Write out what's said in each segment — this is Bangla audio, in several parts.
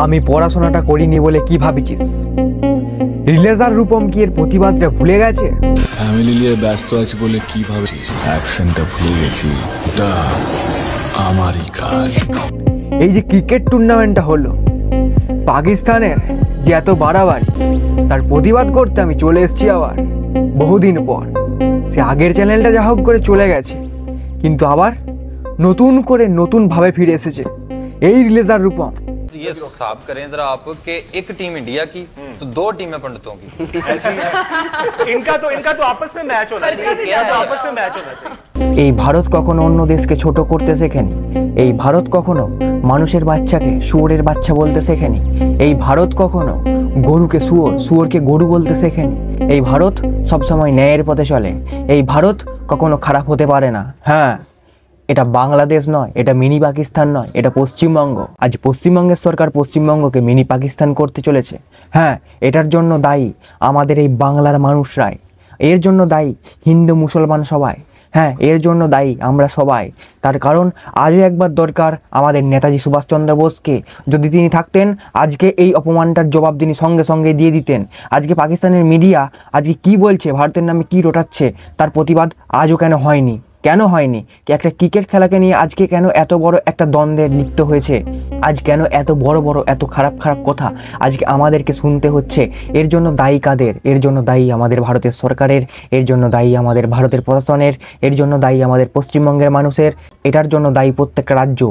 আমি পড়াশোনাটা করিনি বলে কি ভাবিছিস? রিলেজার রূপম কি এর প্রতিবাদটা ভুলে গেছে? ফ্যামিলি নিয়ে ব্যস্ত আছি বলে কি ভাবছিস? অ্যাকশনটা ভুলে গেছি, ওটা আমারই কাজ। এই যে ক্রিকেট টুর্নামেন্টটা হলো, পাকিস্তানের যে এত বাড়াবাড়ি, তার প্রতিবাদ করতে আমি চলে এসেছি আবার বহুদিন পর। সে আগের চ্যানেলটা যা হোক করে চলে গেছে, কিন্তু আবার নতুন করে নতুনভাবে ফিরে এসেছে এই রিলেজার রূপম। ये साफ करें जरा आप कि एक टीम इंडिया की तो दो टीमें पंडितों की। इनका तो आपस में मैच होना चाहिए, आपस में मैच होना चाहिए। এই ভারত কখনো অন্য দেশকে ছোট করতে শেখেনি। এই ভারত কখনো মানুষের বাচ্চাকে শুয়োরের বাচ্চা বলতে শেখেনি। এই ভারত কখনো গরুকে শুয়োর, শুয়োরকে গরু বলতে শেখেনি। এই ভারত সবসময় ন্যায়ের পথে চলে। এই ভারত কখনো খারাপ হতে পারে না। হ্যাঁ, এটা বাংলাদেশ নয়, এটা মিনি পাকিস্তান নয়, এটা পশ্চিমবঙ্গ। আজ পশ্চিমবঙ্গের সরকার পশ্চিমবঙ্গকে মিনি পাকিস্তান করতে চলেছে। হ্যাঁ, এটার জন্য দায়ী আমাদের এই বাংলার মানুষরাই, এর জন্য দায়ী হিন্দু মুসলমান সবাই। হ্যাঁ, এর জন্য দায়ী আমরা সবাই। তার কারণ আজও একবার দরকার আমাদের নেতাজি সুভাষচন্দ্র বোসকে। যদি তিনি থাকতেন, আজকে এই অপমানটার জবাব তিনি সঙ্গে সঙ্গে দিয়ে দিতেন। আজকে পাকিস্তানের মিডিয়া আজকে কি বলছে, ভারতের নামে কি রটাচ্ছে, তার প্রতিবাদ আজও কেন হয়নি? কেন হয়নি? একটা ক্রিকেট খেলাকে নিয়ে আজকে কেন এত বড় একটা দ্বন্দ্বে লিপ্ত হয়েছে? আজ কেন এত বড় বড় এত খারাপ খারাপ কথা আজকে আমাদেরকে শুনতে হচ্ছে? এর জন্য দায়ী কাদের? এর জন্য দায়ী আমাদের ভারতের সরকারের, এর জন্য দায়ী আমাদের ভারতের প্রশাসনের, এর জন্য দায়ী আমাদের পশ্চিমবঙ্গের মানুষের, এটার জন্য দায়ী প্রত্যেকটা রাজ্য।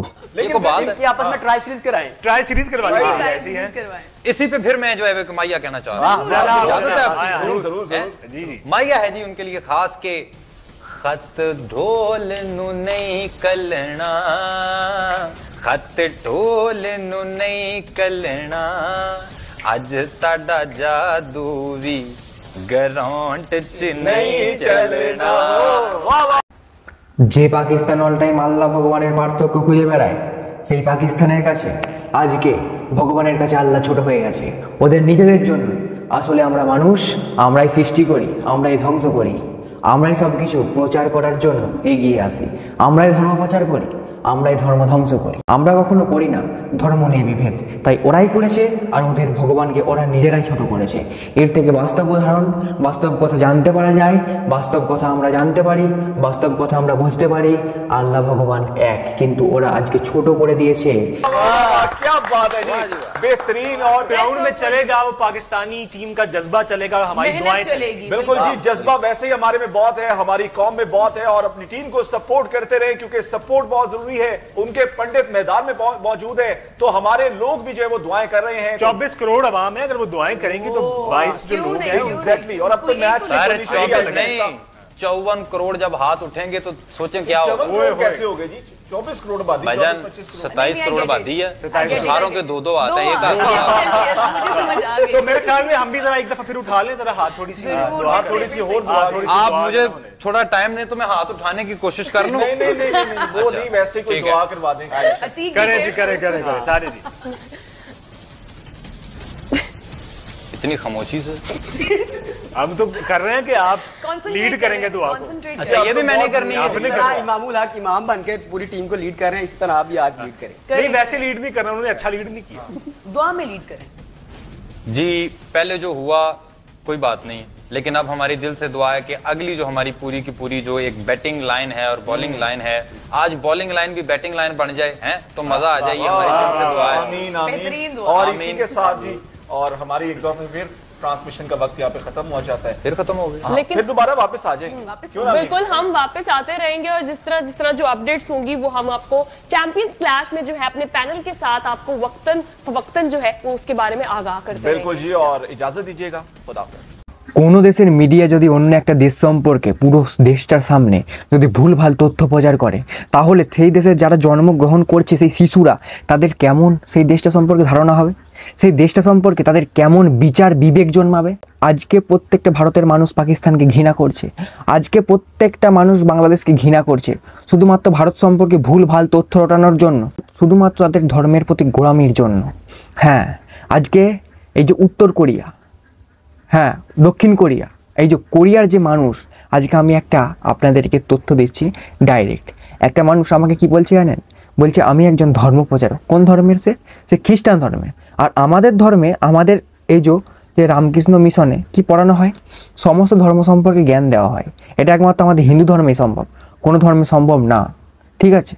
इसी पे फिर मैं जो है माइया कहना चाह रहा हूँ। माइया है जी उनके लिए खास के खत ढोल नु नहीं कलना, खत ढोल नु नहीं कलना, अज ताड़ा जादू भी ग्राउंड च नहीं चलना। যে পাকিস্তান অল টাইম আল্লাহ ভগবানের পার্থক্য খুঁজে বেড়ায়, সেই পাকিস্তানের কাছে আজকে ভগবানের কাছে আল্লাহ ছোট হয়ে গেছে ওদের নিজেদের জন্য। আসলে আমরা মানুষ, আমরাই সৃষ্টি করি, আমরাই ধ্বংস করি, আমরাই সব কিছু প্রচার করার জন্য এগিয়ে আসি, আমরাই ধর্ম প্রচার করি, আমরাই ধর্ম ধ্বংস করি। আমরা কখনো করি না ধর্ম নিয়ে বিভেদ, তাই ওরাই করেছে আর ওদের ভগবানকে ওরা নিজেরাই ছোট করেছে। এর থেকে বাস্তব উদাহরণ, বাস্তব কথা জানতে পারা যায়, বাস্তব কথা আমরা জানতে পারি, বাস্তব কথা আমরা বুঝতে পারি। আল্লাহ ভগবান এক, কিন্তু ওরা আজকে ছোট করে দিয়েছে। क्या बात है जी, बेहतरीन। और ग्राउंड में चलेगा वो पाकिस्तानी टीम का जज्बा चलेगा, हमारी दुआएं चलेगी। बिल्कुल जी, जज्बा वैसे ही हमारे में बहुत है, हमारी कौम में बहुत है, और अपनी टीम को सपोर्ट करते रहे क्योंकि सपोर्ट बहुत जरूरी है। उनके पंडित मैदान में मौजूद है, तो हमारे लोग भी जो है वो दुआएं कर रहे हैं। 24 करोड़ आवाम है, अगर वो दुआएं करेंगी तो 22 जो लोग हैं एग्जैक्टली। और अब तो मैच 54 करोड़ जब हाथ उठेंगे तो सोचें क्या होगा। कैसे हो गए जी? 24 करोड़ आबादी, भाईजान 27 करोड़ आबादी है, सारों के दो आते हैं। तो मेरे ख्याल में हम भी जरा एक दफा फिर उठा लें जरा हाथ, थोड़ी सी दुआ, थोड़ी सी और दुआ। आप मुझे थोड़ा टाइम दें तो मैं हाथ उठाने की कोशिश कर लूं। नहीं वो नहीं, वैसे कोई दुआ करवा दें। करें जी, करें सारे जी। इतनी खामोशी से हम तो कर रहे हैं कि आप लीड करेंगे दुआ को। अच्छा, ये भी मैंने करनी है। इमामुल हक इमाम बनके पूरी टीम को लीड कर रहे हैं, इस तरह आप भी आज लीड करें। नहीं, वैसे लीड नहीं कर रहे, उन्होंने अच्छा लीड नहीं किया। दुआ में लीड करें जी। पहले जो हुआ कोई बात नहीं, लेकिन अब हमारी दिल से दुआ है कि अगली जो हमारी पूरी की पूरी जो एक बैटिंग लाइन है और बॉलिंग लाइन है, आज बॉलिंग लाइन भी बैटिंग लाइन बन जाए हैं तो मजा आ जाए। हमारी दिल से दुआ है। आमीन आमीन। और इसी के साथ जी, और हमारी एक दफा फिर ट्रांसमिशन का वक्त यहाँ पे खत्म हो जाता है, फिर खत्म हो गया, लेकिन फिर दोबारा वापस आ जाएंगे। बिल्कुल, हम वापस आते रहेंगे और जिस तरह जो अपडेट्स होंगी वो हम आपको चैंपियंस क्लैश में जो है अपने पैनल के साथ आपको वक्तन जो है वो उसके बारे में आगाह करते हैं। बिल्कुल जी, और इजाजत दीजिएगा, खुदा हाफिज। কোনো দেশের মিডিয়া যদি অন্য একটা দেশ সম্পর্কে পুরো দেশটার সামনে যদি ভুলভাল তথ্য প্রচার করে, তাহলে সেই দেশের যারা জন্মগ্রহণ করছে সেই শিশুরা তাদের কেমন সেই দেশটা সম্পর্কে ধারণা হবে, সেই দেশটা সম্পর্কে তাদের কেমন বিচার বিবেক জন্মাবে। আজকে প্রত্যেকটা ভারতের মানুষ পাকিস্তানকে ঘৃণা করছে, আজকে প্রত্যেকটা মানুষ বাংলাদেশকে ঘৃণা করছে, শুধুমাত্র ভারত সম্পর্কে ভুলভাল তথ্য রটানোর জন্য, শুধুমাত্র তাদের ধর্মের প্রতি গোলামির জন্য। হ্যাঁ, আজকে এই যে উত্তর কোরিয়া, হ্যাঁ দক্ষিণ কোরিয়া, এই যে কোরিয়ার যে মানুষ, আজকে আমি একটা আপনাদেরকে তথ্য দিচ্ছি ডাইরেক্ট। একটা মানুষ আমাকে কি বলছে জানেন? বলছে আমি একজন ধর্ম প্রচারক। কোন ধর্মের? সে খ্রিস্টান ধর্মের। আর আমাদের ধর্মে, আমাদের এই যে রামকৃষ্ণ মিশনে কি পড়ানো হয়? সমস্ত ধর্ম সম্পর্কে জ্ঞান দেওয়া হয়। এটা একমাত্র আমাদের হিন্দু ধর্মেই সম্ভব, কোনো ধর্মে সম্ভব না। ঠিক আছে,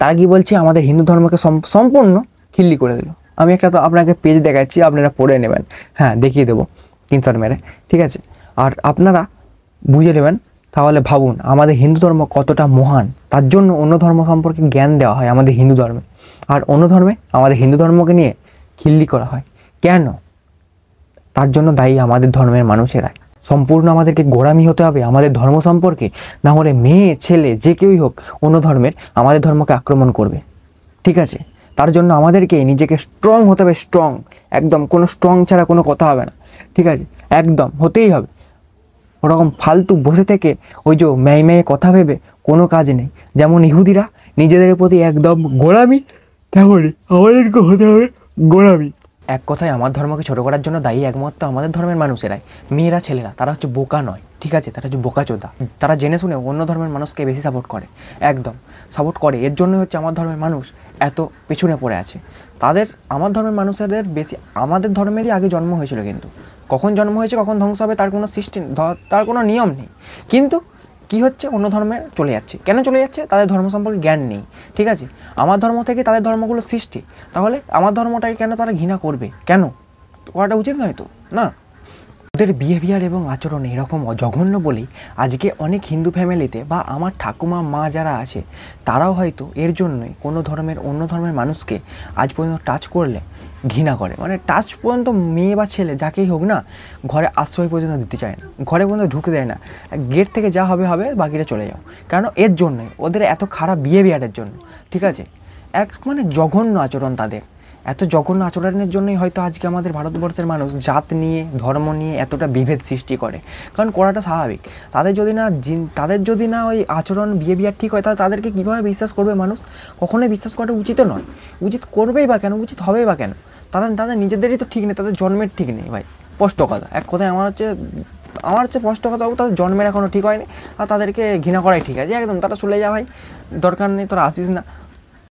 তারা কি বলছে? আমাদের হিন্দু ধর্মকে সম্পূর্ণ খিল্লি করে দিল। আমি একটা তো আপনাকে পেজ দেখাচ্ছি, আপনারা পড়ে নেবেন। হ্যাঁ, দেখিয়ে দেবো স্ক্রিনশট মেরে। ঠিক আছে, আর আপনারা বুঝে নেবেন। তাহলে ভাবুন আমাদের হিন্দু ধর্ম কতটা মহান, তার জন্য অন্য ধর্ম সম্পর্কে জ্ঞান দেওয়া হয় আমাদের হিন্দু ধর্মে, আর অন্য ধর্মে আমাদের হিন্দু ধর্মকে নিয়ে খিল্লি করা হয়। কেন? তার জন্য দায়ী আমাদের ধর্মের মানুষেরাই। সম্পূর্ণ আমাদেরকে গোঁড়ামি হতে হবে আমাদের ধর্ম সম্পর্কে, না হলে মেয়ে ছেলে যে কেউই হোক অন্য ধর্মের আমাদের ধর্মকে আক্রমণ করবে। ঠিক আছে, তার জন্য আমাদেরকে নিজেকে স্ট্রং হতে হবে, স্ট্রং একদম। কোনো স্ট্রং ছাড়া কোনো কথা হবে না। ঠিক আছে, একদম হতেই হবে। ওরকম ফালতু বসে থেকে ওই যে ম্যায় কথা ভেবে কোনো কাজ নেই। যেমন ইহুদিরা নিজেদের প্রতি একদম গোঁড়ামি, তেমনই আমাদেরকে হতে হবে গোঁড়ামি। এক কথায় আমার ধর্মকে ছোটো করার জন্য দায়ী একমাত্র আমাদের ধর্মের মানুষেরাই। মেয়েরা ছেলেরা তারা হচ্ছে বোকা নয়। ঠিক আছে, তারা হচ্ছে বোকাচোদা। তারা জেনে শুনে অন্য ধর্মের মানুষকে বেশি সাপোর্ট করে, একদম সাপোর্ট করে। এর জন্যই হচ্ছে আমার ধর্মের মানুষ এত পেছনে পড়ে আছে। আমার ধর্মের মানুষেদের বেশি, আমাদের ধর্মেরই আগে জন্ম হয়েছিল, কিন্তু কখন জন্ম হয়েছে কখন ধ্বংস হবে তার কোনো সিস্টেম, তার কোনো নিয়ম নেই। কিন্তু কি হচ্ছে? অন্য ধর্মে চলে যাচ্ছে। কেন চলে যাচ্ছে? তাদের ধর্ম সম্পর্কে জ্ঞান নেই। ঠিক আছে, আমার ধর্ম থেকে তাদের ধর্মগুলো সৃষ্টি, তাহলে আমার ধর্মটাকে কেন তারা ঘৃণা করবে? কেন? করাটা উচিত নয় তো, না? ওদের বিহেভিয়ার এবং আচরণ এরকম জঘন্য বলেই আজকে অনেক হিন্দু ফ্যামিলিতে বা আমার ঠাকুমা মা যারা আছে তারাও হয়তো এর জন্যই কোনো ধর্মের অন্য ধর্মের মানুষকে আজ পর্যন্ত টাচ করলে ঘৃণা করে। মানে টাচ পর্যন্ত মেয়ে বা ছেলে যাকেই হোক না, ঘরে আশ্রয় পর্যন্ত দিতে চায় না, ঘরে পর্যন্ত ঢুকে দেয় না। গেট থেকে যা হবে হবে, বাকিটা চলে যাও। কারণ এর জন্যই, ওদের এত খারাপ বিহেভিয়ারের জন্য। ঠিক আছে, মানে জঘন্য আচরণ তাদের। এত জঘন্য আচরণের জন্যই হয়তো আজকে আমাদের ভারতবর্ষের মানুষ জাত নিয়ে, ধর্ম নিয়ে এতটা বিভেদ সৃষ্টি করে। কারণ করাটা স্বাভাবিক। তাদের যদি না ওই আচরণ বিহেভিয়ার ঠিক হয়, তাহলে তাদেরকে কীভাবে বিশ্বাস করবে মানুষ? কখনোই বিশ্বাস করাটা উচিত নয়। উচিত করবেই বা কেন? উচিত হবেই বা কেন? তাদের নিজেদেরই তো ঠিক নেই, তাদের জন্মের ঠিক নেই ভাই। স্পষ্ট কথা, এক কথায় আমার হচ্ছে স্পষ্ট কথা, তাদের জন্মের এখনও ঠিক হয়নি, আর তাদেরকে ঘৃণা করাই ঠিক আছে। একদম তারা চলে যা ভাই, দরকার নেই, তোরা আসিস না।